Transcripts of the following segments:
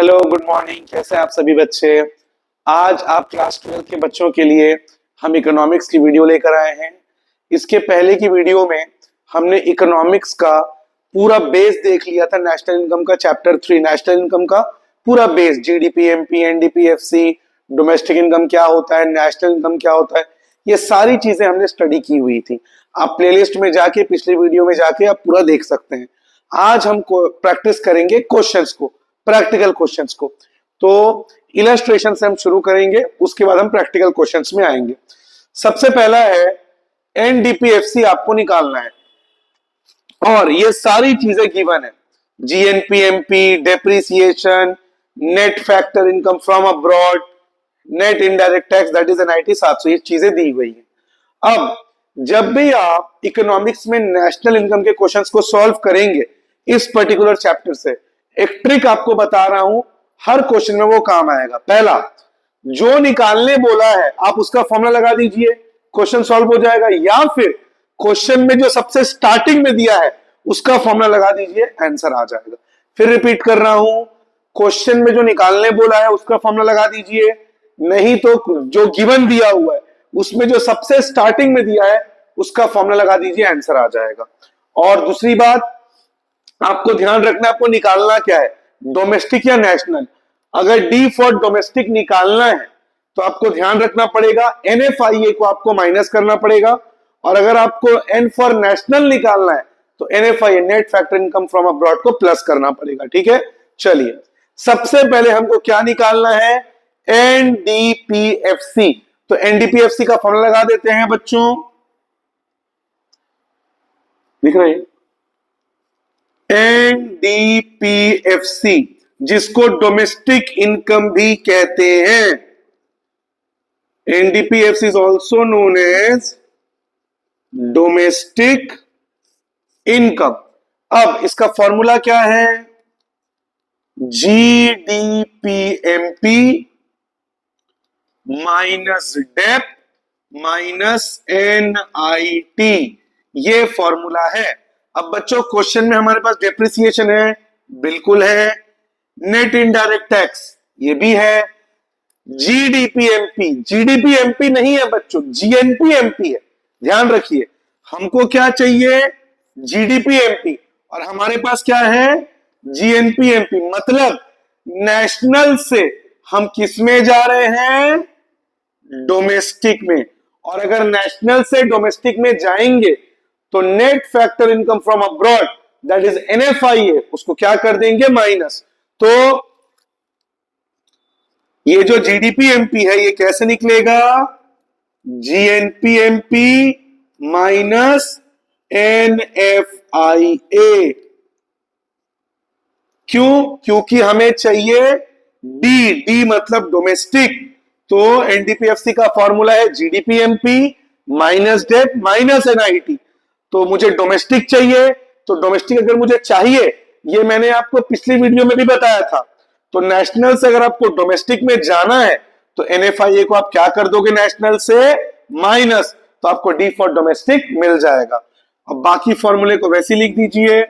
Hello, good morning. कैसे हैं आप सभी बच्चे? आज आप क्लास 12 के बच्चों के लिए हम इकोनॉमिक्स की वीडियो लेकर आए हैं। इसके पहले की वीडियो में हमने इकोनॉमिक्स का पूरा बेस देख लिया था। नेशनल इनकम का चैप्टर 3, नेशनल इनकम का पूरा base, GDP, MP, NDP, FC, domestic income क्या होता है, नेशनल इनकम क्या होता है, ये सारी चीजें हमने स्टडी की हुई थी। आप प्लेलिस्ट में जाके, पिछली वीडियो में जाके आप पूरा देख सकते हैं। आज हम प्रैक्टिस करेंगे क्वेश्चंस को, प्रैक्टिकल क्वेश्चंस को। तो इलस्ट्रेशन से हम शुरू करेंगे, उसके बाद हम प्रैक्टिकल क्वेश्चंस में आएंगे। सबसे पहला है एनडीपीएफसी आपको निकालना है और ये सारी चीजें गिवन है। GNPMP, depreciation, net factor income from abroad, net indirect tax that is NIT 700, ये चीजें दी गई है। अब जब भी आप इकोनॉमिक्स में नेशनल इनकम के क्वेश्चंस को सॉल्व करेंगे इस पर्टिकुलर चैप्टर से, एक ट्रिक आपको बता रहा हूं, हर क्वेश्चन में वो काम आएगा। पहला, जो निकालने बोला है आप उसका फॉर्मूला लगा दीजिए, क्वेश्चन सॉल्व हो जाएगा। या फिर क्वेश्चन में जो सबसे स्टार्टिंग में दिया है उसका फॉर्मूला लगा दीजिए, आंसर आ जाएगा। फिर रिपीट कर रहा हूं, क्वेश्चन में जो निकालने बोला है उसका फॉर्मूला लगा दीजिए, नहीं तो जो गिवन दिया हुआ है उसमें जो सबसे स्टार्टिंग में दिया है उसका फॉर्मूला लगा दीजिए, आंसर आ जाएगा। और दूसरी बात आपको ध्यान रखना, आपको निकालना क्या है, डोमेस्टिक या नेशनल। अगर डी फॉर डोमेस्टिक निकालना है तो आपको ध्यान रखना पड़ेगा एनएफआईए को आपको माइनस करना पड़ेगा, और अगर आपको एन फॉर नेशनल निकालना है तो NFIA, net factor income from abroad, को प्लस करना पड़ेगा। ठीक है, चलिए सबसे पहले हमको क्या निकालना है, एनडीपीएफसी। तो एनडीपीएफसी का फॉर्मूला लगा देते हैं बच्चों, लिख रहे हैं एनडीपीएफसी, जिसको डोमेस्टिक इनकम भी कहते हैं। NDPFC is also known as domestic income. अब इसका फॉर्मूला क्या है, GDPMP minus dep minus NIT, ये फॉर्मूला है। अब बच्चों क्वेश्चन में हमारे पास डेप्रिसिएशन है, बिल्कुल है, नेट इनडायरेक्ट टैक्स ये भी है, जीडीपीएमपी, जीडीपीएमपी नहीं है बच्चों, जीएनपीएमपी है। ध्यान रखिए, हमको क्या चाहिए, जीडीपीएमपी, और हमारे पास क्या है, जीएनपीएमपी। मतलब नेशनल से हम किस में जा रहे हैं, डोमेस्टिक में। और अगर नेशनल से डोमेस्टिक में जाएंगे तो net factor income from abroad that is NFIA, उसको क्या कर देंगे, माइनस। तो ये जो जीडीपीएमपी है ये कैसे निकलेगा, जीएनपीएमपी माइनस एनएफआईए। क्यों, क्योंकि हमें चाहिए डी, डी मतलब डोमेस्टिक। तो एनडीपीएफसी का फॉर्मूला है GDPMP minus dep minus NIT. तो मुझे डोमेस्टिक चाहिए, तो डोमेस्टिक अगर मुझे चाहिए, ये मैंने आपको पिछली वीडियो में भी बताया था। तो नेशनल से अगर आपको डोमेस्टिक में जाना है तो एनएफआईए को आप क्या कर दोगे, नेशनल से माइनस, तो आपको डी फॉर डोमेस्टिक मिल जाएगा। अब बाकी फॉर्मूले को वैसे लिख दीजिए,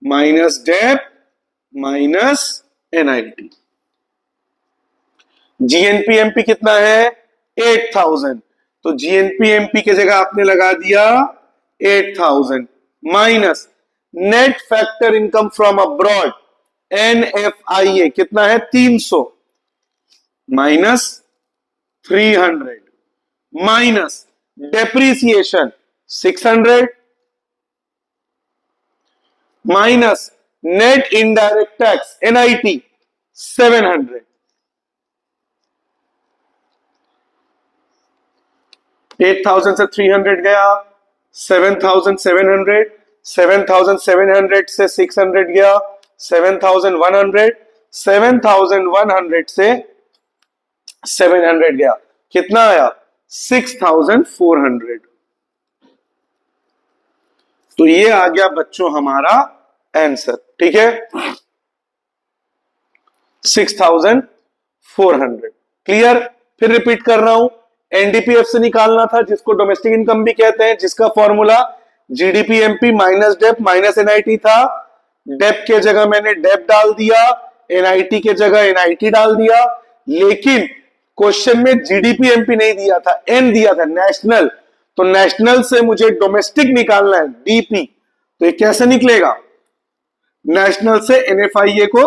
माइनस डेप माइनस एनआईटी। जीएनपीएमपी कितना है, 8000, तो जीएनपीएमपी की जगह आपने लगा दिया 8000 minus net factor income from abroad NFIA कितना है, 300 minus 300 minus depreciation 600 minus net indirect tax NIT 700। 8000 से 300 गया, 7700, 7700 से 600 गया, 7100, 7100 से 700 गया, कितना आया, 6400। तो ये आ गया बच्चों हमारा आंसर। ठीक है, 6400। क्लियर, फिर रिपीट कर रहा हूं, एनडीपीएफ से निकालना था जिसको डोमेस्टिक इनकम भी कहते हैं, जिसका formula GDPMP minus dep minus NIT था। डेप के जगह मैंने डेप डाल दिया, एनआईटी के जगह एनआईटी डाल दिया, लेकिन क्वेश्चन में जीडीपी एमपी नहीं दिया था, एन दिया था, नेशनल। तो नेशनल से मुझे डोमेस्टिक निकालना है, डीपी। तो ये कैसे निकलेगा? नेशनल से एनएफआईए को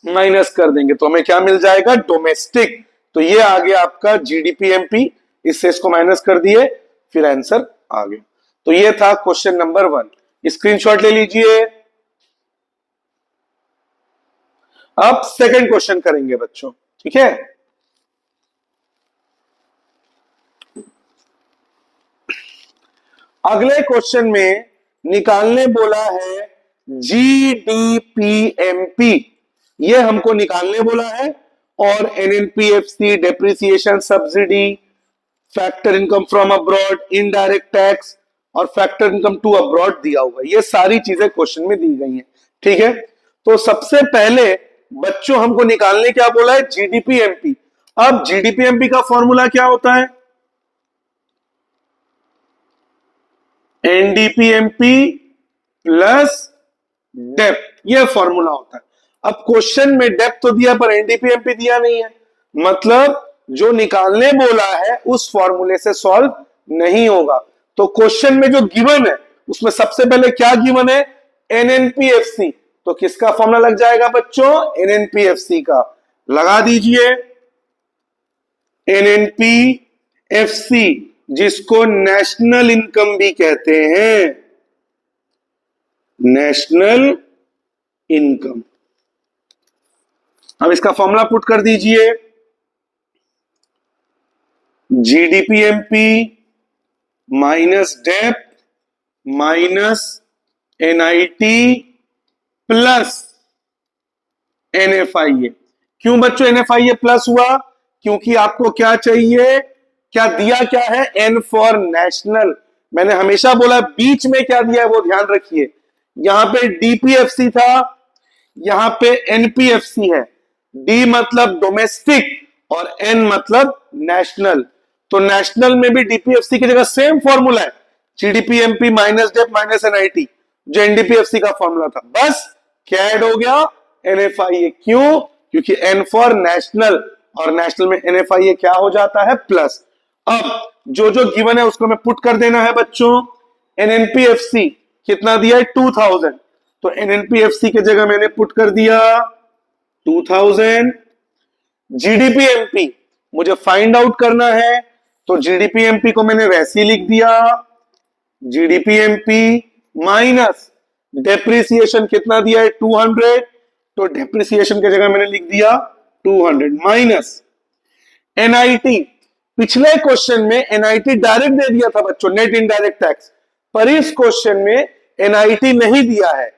माइनस कर देंगे तो हमें क्या मिल जाएगा? डोमेस्टिक। तो ये आ गया आपका जीडीपी एमपी, इससे इसको माइनस कर दिए, फिर आंसर आ गया। तो ये था क्वेश्चन नंबर 1। स्क्रीनशॉट ले लीजिए। अब सेकंड क्वेश्चन करेंगे बच्चों, ठीक है? अगले क्वेश्चन में निकालने बोला है जीडीपीएमपी, ये हमको निकालने बोला है, और NNPFC, depreciation subsidy, factor income from abroad, indirect tax और फैक्टर इनकम टू अब्रॉड दिया हुआ है। ये सारी चीजें क्वेश्चन में दी गई हैं, ठीक है? तो सबसे पहले बच्चों हमको निकालने क्या बोला है? जीडीपीएमपी। अब जीडीपीएमपी का फॉर्मूला क्या होता है? एनडीपीएमपी प्लस डेप्थ, यह फॉर्मूला होता है। अब क्वेश्चन में डेप्थ तो दिया पर एनडीपीएमपी दिया नहीं है, मतलब जो निकालने बोला है उस फॉर्मूले से सॉल्व नहीं होगा। तो क्वेश्चन में जो गिवन है उसमें सबसे पहले क्या गिवन है? एनएनपीएफसी। तो किसका फॉर्मूला लग जाएगा बच्चों? एनएनपीएफसी का लगा दीजिए। एनएनपीएफसी जिसको नेशनल इनकम भी कहते हैं, नेशनल इनकम। अब इसका फॉर्मूला पुट कर दीजिए। जीडीपीएमपी minus depth minus NIT plus NFIA. क्यों बच्चों एनएफआईए प्लस हुआ? क्योंकि आपको क्या चाहिए, क्या दिया क्या है? N for national. मैंने हमेशा बोला बीच में क्या दिया है वो ध्यान रखिए। यहां पे डीपीएफसी था, यहां पे एनपीएफसी है। डी मतलब डोमेस्टिक और एन मतलब नेशनल। तो नेशनल में भी डीपीएफसी की जगह सेम फॉर्मूला है, GDPMP minus depth minus NIT, जो एनडीपीएफसी का फॉर्मूला था। बस क्या ऐड हो गया? एनएफआईए। क्यों? क्योंकि एन फॉर नेशनल, और नेशनल में एनएफआईए क्या हो जाता है? प्लस। अब जो जो गिवन है उसको मैं पुट कर देना है बच्चों। एनएनपीएफसी कितना दिया है? 2000। तो एनएनपीएफसी के जगह मैंने पुट कर दिया 2000। जीडीपीएमपी मुझे फाइंड आउट करना है, तो जीडीपीएमपी को मैंने वैसे ही लिख दिया, जीडीपीएमपी माइनस डेप्रिसिएशन कितना दिया है? 200। तो डेप्रिसिएशन की जगह मैंने लिख दिया 200 माइनस एनआईटी। पिछले क्वेश्चन में एनआईटी डायरेक्ट दे दिया था बच्चों, नेट इनडायरेक्ट टैक्स, पर इस क्वेश्चन में एनआईटी नहीं दिया है,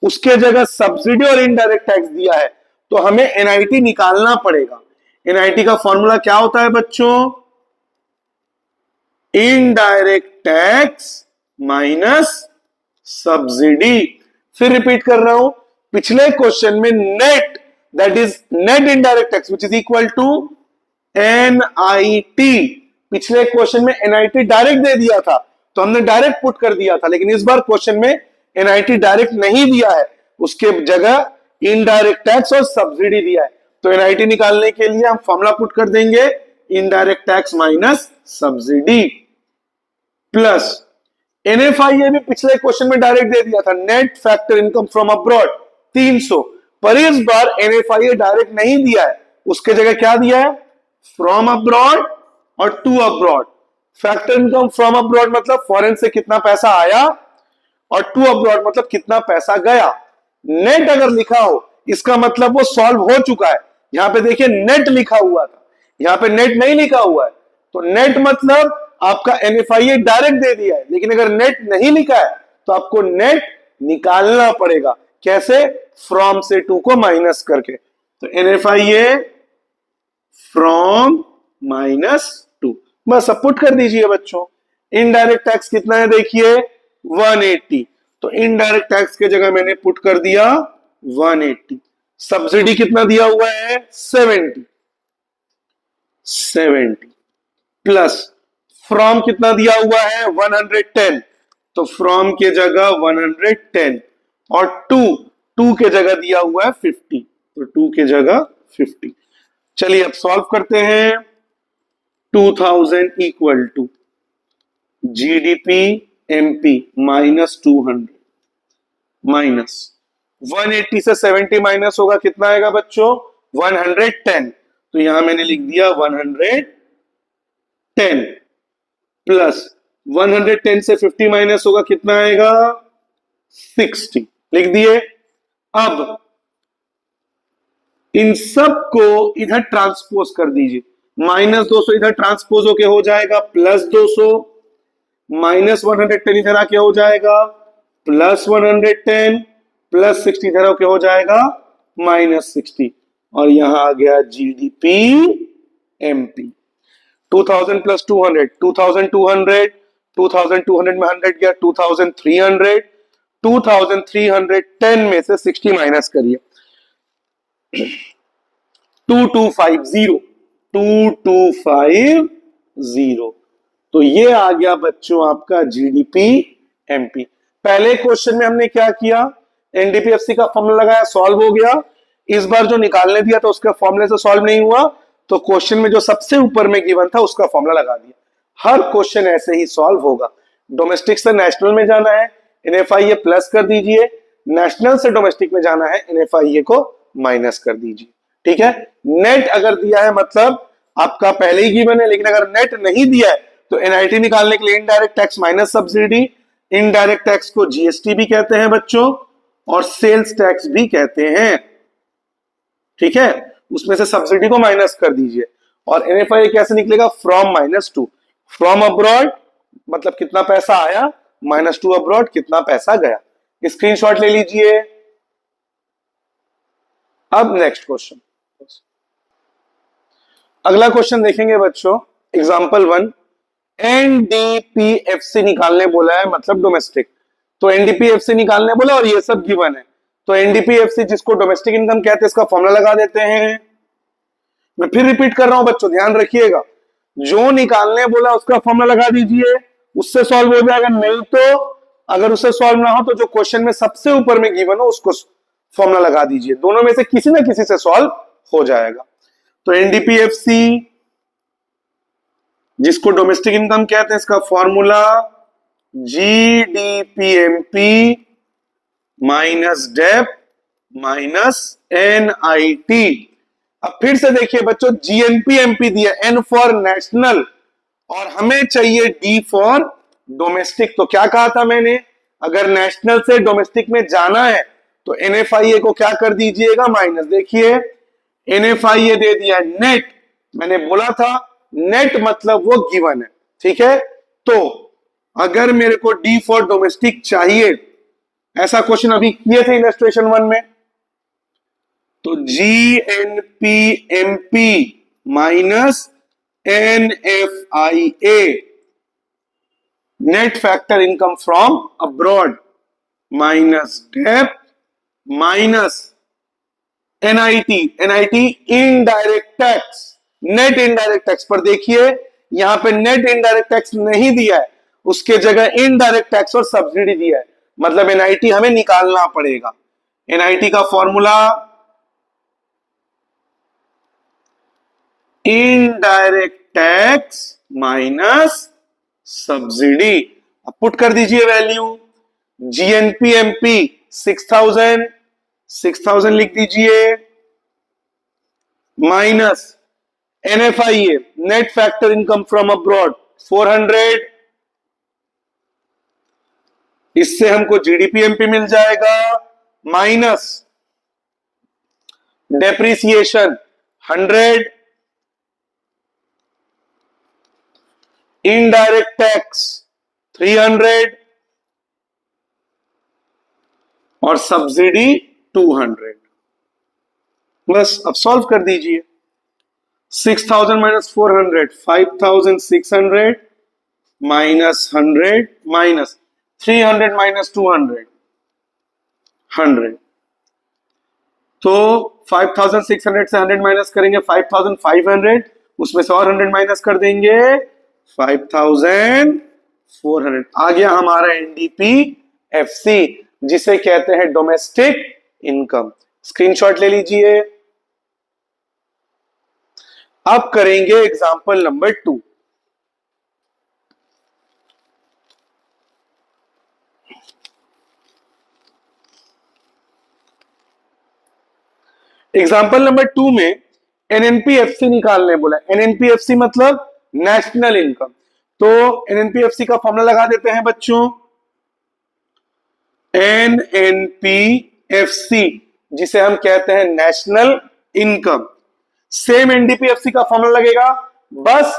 उसके जगह सब्सिडी और इनडायरेक्ट टैक्स दिया है। तो हमें एनआईटी निकालना पड़ेगा। एनआईटी का फॉर्मूला क्या होता है बच्चों? Indirect tax minus subsidy. फिर रिपीट कर रहा हूं, पिछले क्वेश्चन में net, that is net indirect tax which is equal to NIT. पिछले क्वेश्चन में एनआईटी डायरेक्ट दे दिया था तो हमने डायरेक्ट पुट कर दिया था, लेकिन इस बार क्वेश्चन में एनआईटी डायरेक्ट नहीं दिया है, उसके जगह इनडायरेक्ट टैक्स और सब्सिडी दिया है। तो एनआईटी निकालने के लिए हम फॉर्मूला पुट कर देंगे, indirect tax minus subsidy plus NFIA भी पिछले क्वेश्चन में डायरेक्ट दे दिया था, net factor income from abroad 300। पर इस बार एनएफआईए डायरेक्ट नहीं दिया है, उसके जगह क्या दिया है? फ्रॉम अब्रॉड और to abroad. Factor income from abroad मतलब फॉरेन से कितना पैसा आया, और टू अब्रॉड मतलब कितना पैसा गया। नेट अगर लिखा हो इसका मतलब वो सॉल्व हो चुका है। यहां पे देखिए नेट लिखा हुआ था, यहां पे नेट नहीं लिखा हुआ है, तो नेट मतलब आपका एनएफआईए डायरेक्ट दे दिया है, लेकिन अगर नेट नहीं लिखा है तो आपको नेट निकालना पड़ेगा। कैसे? फ्रॉम से टू को माइनस करके। तो एनएफआईए फ्रॉम माइनस टू, बस अब पुट कर दीजिए बच्चों। इनडायरेक्ट टैक्स कितना है देखिए 180, तो इनडायरेक्ट टैक्स के जगह मैंने पुट कर दिया 180। सब्सिडी कितना दिया हुआ है? 70 प्लस फ्रॉम कितना दिया हुआ है? 110, तो फ्रॉम के जगह 110 और टू के जगह दिया हुआ है 50। तो 2 की जगह 50। चलिए अब सॉल्व करते हैं। 2000 equal to GDP MP minus 200 minus 180 से 70 माइनस होगा, कितना आएगा बच्चों? 110। तो यहां मैंने लिख दिया 110 प्लस 110 से 50 माइनस होगा, कितना आएगा? 60 लिख दिए। अब इन सब को इधर ट्रांसपोज कर दीजिए। माइनस 200 इधर ट्रांसपोज होके हो जाएगा प्लस 200, माइनस 110 इधर आके हो जाएगा प्लस 110, प्लस 60 इधर आके हो जाएगा माइनस 60, और यहां आ गया जीडीपी एमपी। 2000 प्लस 200 2200, 2200 में 100 गया 2300, 2310 में से 60 माइनस करिए 2250, 2250। तो ये आ गया बच्चों आपका जीडीपी एमपी। पहले क्वेश्चन में हमने क्या किया? एनडीपीएफसी का फॉर्मूला लगाया, सॉल्व हो गया। इस बार जो निकालने दिया था उसके फॉर्मूले से सॉल्व नहीं हुआ, तो क्वेश्चन में जो सबसे ऊपर में गिवन था उसका फॉर्मूला लगा दिया। हर क्वेश्चन ऐसे ही सॉल्व होगा। डोमेस्टिक से नेशनल में जाना है, एनएफआईए प्लस कर दीजिए। नेशनल से डोमेस्टिक में जाना है, एनएफआईए को माइनस कर दीजिए। ठीक है। नेट अगर दिया है मतलब आपका पहले ही गिवन है, लेकिन अगर नेट नहीं दिया है तो एनआईटी निकालने के लिए indirect tax minus subsidy, indirect tax को जीएसटी भी कहते हैं बच्चों, और सेल्स टैक्स भी कहते हैं। ठीक है। उसमें से सब्सिडी को माइनस कर दीजिए। और एनएफआई कैसे निकलेगा? फ्रॉम -2। फ्रॉम अब्रॉड मतलब कितना पैसा आया, -2 अब्रॉड कितना पैसा गया। स्क्रीनशॉट ले लीजिए। अब नेक्स्ट क्वेश्चन, अगला क्वेश्चन देखेंगे बच्चों। एग्जांपल 1, एनडीपीएफसी निकालने बोला है, मतलब डोमेस्टिक। तो एनडीपीएफसी निकालने बोला और ये सब गिवन है। तो एनडीपीएफसी जिसको डोमेस्टिक इनकम कहते हैं, इसका फॉर्मूला लगा देते हैं। मैं फिर रिपीट कर रहा हूं बच्चों, ध्यान रखिएगा। जो निकालने बोला उसका फॉर्मूला लगा दीजिए, उससे सॉल्व हो जाएगा। नहीं तो अगर उससे सॉल्व ना हो तो जो क्वेश्चन में सबसे ऊपर में गिवन हो उसको फॉर्मूला लगा दीजिए। दोनों में से किसी ना किसी से सॉल्व हो जाएगा। तो एनडीपीएफसी जिसको डोमेस्टिक इनकम कहते हैं, इसका formula GDPMP minus dep minus NIT. अब फिर से देखिए बच्चों, जीएनपीएमपी दिया, एन फॉर नेशनल, और हमें चाहिए डी फॉर डोमेस्टिक। तो क्या कहा था मैंने? अगर नेशनल से डोमेस्टिक में जाना है तो एनएफआईए को क्या कर दीजिएगा? माइनस। देखिए एनएफआईए दे दिया नेट, मैंने बोला था नेट मतलब वो गिवन है। ठीक है। तो अगर मेरे को डी फॉर डोमेस्टिक चाहिए, ऐसा क्वेश्चन अभी किए थे इलस्ट्रेशन 1 में, तो GNPMP minus NFIA, net factor income from abroad, minus dep minus NIT, NIT indirect tax, net indirect tax. पर देखिए यहां पे नेट इनडायरेक्ट टैक्स नहीं दिया है, उसके जगह इनडायरेक्ट टैक्स और सब्सिडी दिया है, मतलब एनआईटी हमें निकालना पड़ेगा। एनआईटी का formula indirect tax minus subsidy. अब पुट कर दीजिए वैल्यू। जीएनपीएमपी 6000, 6000 लिख दीजिए, minus NFIA net factor income from abroad 400, इससे हमको जीडीपीएमपी मिल जाएगा, माइनस डेप्रिसिएशन 100, इनडायरेक्ट टैक्स 300 और सब्सिडी 200। बस अब सॉल्व कर दीजिए। 6000 माइनस 400 5600 माइनस 100 माइनस 300 माइनस 200 100। तो 5600 से 100 माइनस करेंगे 5500, उसमें से और 100 माइनस कर देंगे 5400। आ गया हमारा एनडीपीएफसी, जिसे कहते हैं डोमेस्टिक इनकम। स्क्रीनशॉट ले लीजिए। अब करेंगे एग्जाम्पल नंबर 2। एग्जाम्पल नंबर 2 में एनएनपीएफसी निकालने बोला। एनएनपीएफसी मतलब नेशनल इनकम। तो एनएनपीएफसी का फॉर्मूला लगा देते हैं बच्चों। एनएनपीएफसी जिसे हम कहते हैं नेशनल इनकम। सेम एनडीपीएफसी का फॉर्मूला लगेगा, बस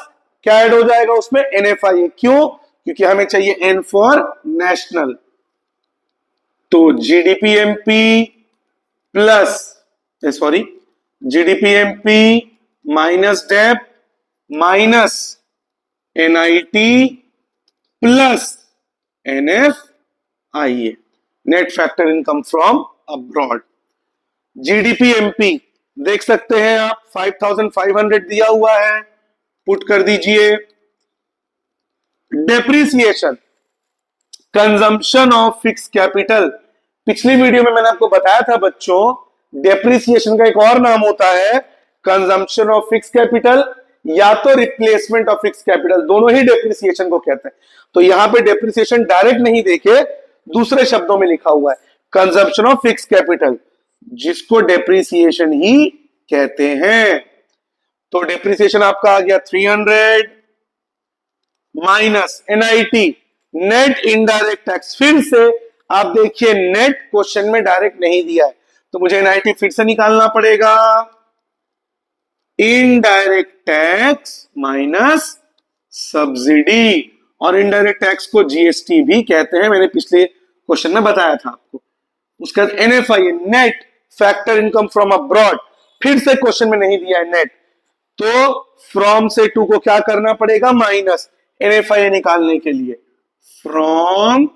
क्या ऐड हो जाएगा उसमें, एनएफआई। क्यों? क्योंकि हमें चाहिए एन फॉर नेशनल। तो GDPMP plus sorry GDPMP minus dep minus NIT plus NFIA, net factor income from abroad. GDPMP देख सकते हैं आप 5500 दिया हुआ है, पुट कर दीजिए। Depreciation consumption of fix capital. पिछली वीडियो में मैंने आपको बताया था बच्चों, डेप्रिसिएशन का एक और नाम होता है कंजम्पशन ऑफ फिक्स कैपिटल या तो रिप्लेसमेंट ऑफ फिक्स कैपिटल, दोनों ही डेप्रिसिएशन को कहते हैं। तो यहां पे डेप्रिसिएशन डायरेक्ट नहीं देखे, दूसरे शब्दों में लिखा हुआ है कंजम्पशन ऑफ फिक्स कैपिटल, जिसको डेप्रिसिएशन ही कहते हैं। तो डेप्रिसिएशन आपका आ गया 300 minus NIT net indirect tax. फिर से आप देखिए नेट क्वेश्चन में डायरेक्ट नहीं दिया है, तो मुझे एनआईटी फिर से निकालना पड़ेगा। इनडायरेक्ट टैक्स माइनस सब्सिडी, और इनडायरेक्ट टैक्स को जीएसटी भी कहते हैं, मैंने पिछले क्वेश्चन में बताया था आपको। उसके बाद NFI net factor income from abroad, फिर से क्वेश्चन में नहीं दिया है नेट, तो फ्रॉम से टू को क्या करना पड़ेगा, माइनस। एनएफआई निकालने के लिए फ्रॉम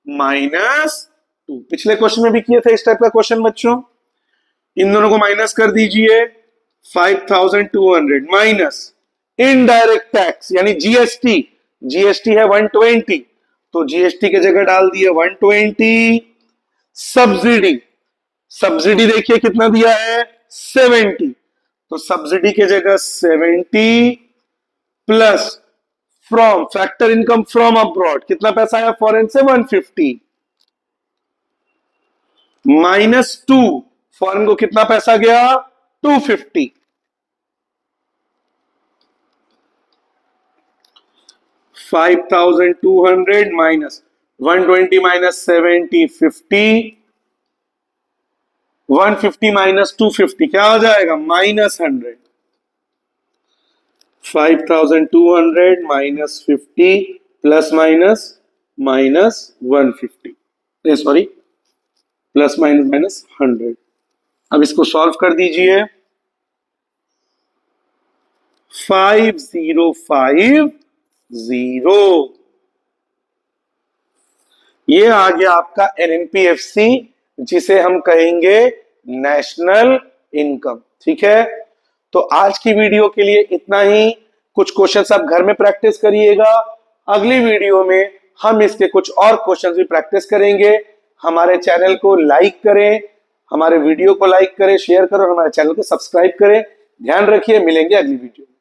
माइनस टू, पिछले क्वेश्चन में भी किए थे इस टाइप का क्वेश्चन बच्चों। इन दोनों को माइनस कर दीजिए, 5200 माइनस इनडायरेक्ट टैक्स यानी जीएसटी, जीएसटी है 120, तो जीएसटी की जगह डाल दिए 120। सब्सिडी, सब्सिडी देखिए कितना दिया है 70, तो सब्सिडी की जगह 70 plus from factor income from abroad, कितना पैसा आया फॉरेन से 150 माइनस 2, फॉरेन को कितना पैसा गया 250। 5200 माइनस 120 माइनस 70 50, 150 माइनस 250 क्या हो जाएगा minus 100। 5200 minus 50 plus minus minus 150, sorry plus minus minus 100। अब इसको सॉल्व कर दीजिए, 5050, ये आ गया आपका एनएनपीएफसी, जिसे हम कहेंगे नेशनल इनकम। ठीक है, तो आज की वीडियो के लिए इतना ही। कुछ क्वेश्चंस आप घर में प्रैक्टिस करिएगा, अगली वीडियो में हम इसके कुछ और क्वेश्चंस भी प्रैक्टिस करेंगे। हमारे चैनल को लाइक करें, हमारे वीडियो को लाइक करें, शेयर करें और हमारे चैनल को सब्सक्राइब करें। ध्यान रखिए, मिलेंगे अगली वीडियो में।